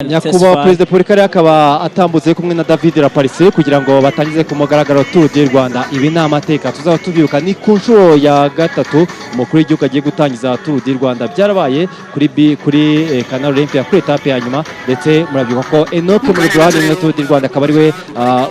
nyakubahwa perezida Paul Kagame akaba atambutse kumwe na David Laparisse kugira ngo batangize ku mugaragaro Tour du Rwanda. Ibi ni amateka tuzaba tubyuka, ni ku nshuro ya gatatu umukuru w'igihugu agiye gutangiza Tour du Rwanda. Byarabaye kuri Canal Olympia kuri etape ya nyuma, ndetse murabyuka ko Enoch muri Rwanda na Tour du Rwanda akaba ariwe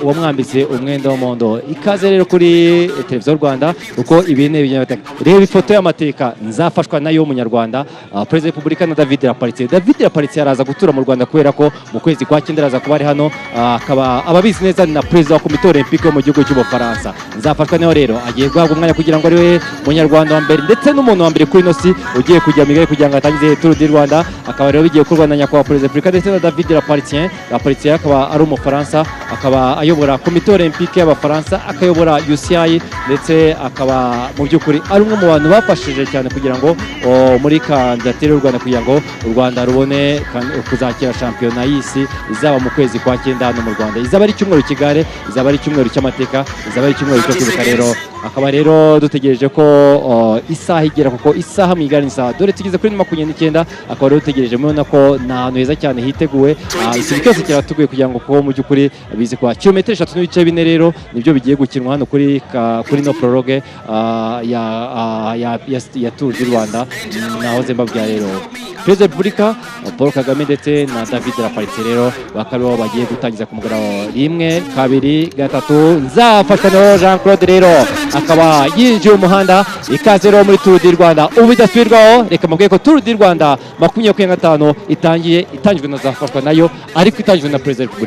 wamwambitse umwenda w'umuhondo. Ikaze rero kuri televiziyo Rwanda uko ibintu by'amateka. Reba ifoto y'amateka nzafashwa nayo umunyarwanda perezida Repubulika na David Laparisse. David Laparisse araza gutura mu Rwanda kubera ko mu kwezi kwa cyenda araza kuba ari hano, akaba ababizi neza na perezida wa komite olympique yo mu gihugu cy'Ubufaransa. Nzafashwa nayo rero agiye guhabwa umwanya kugira ngo ariwe munyarwanda wa mbere ndetse n'umuntu wa mbere kuri ino si ugiye kujya migari kugira ngo atangize Tour du Rwanda. Akaba rero bigiye gukorwa na nyakubahwa perezida Repubulika ndetse na David Laparisse. Laparisse akaba ari umufaransa, akaba ayobora komite olympique y'Abafaransa, akayobora UCI ndetse akaba mu by'ukuri ari umwe mu bantu bafashije cyane kugira ngo muri kandidatire y'u Rwanda kugira ngo u Rwanda rubone kuzakira shampiyona y'isi izaba mu kwezi kwa cyenda hano mu Rwanda. Izaba ari icyumweru kigare, izaba ari icyumweru cy'amateka, izaba ari icyumweru cyo kwibuka. Rero akaba rero dutegereje ko isaha igera, kuko isaha mu igare ni isaha. Dore tugeze kuri 29, akaba rero dutegereje mubona ko ni ahantu heza cyane hiteguwe. Ikintu cyose kiratuguye kugira ngo kuko mu by'ukuri bizi kwa kilometero 3.4 rero nibyo bigiye gukinwa hano kuri no prologue ya Tour du Rwanda. Naho mbabwira rero perezida Repubulika Paul Kagame ndetse na David Laparisse rero bakaba bagiye gutangiza ku mugaragaro 1 2 3. Nzafashwa na Jean Claude rero akaba yinjiye umuhanda. Ikaze rero muri Tour du Rwanda ubu idasubirwaho. Reka mubwiye ko Tour du Rwanda 2025 itangijwe na Nzafashwa nayo, ariko itangijwe na perezida Repubulika.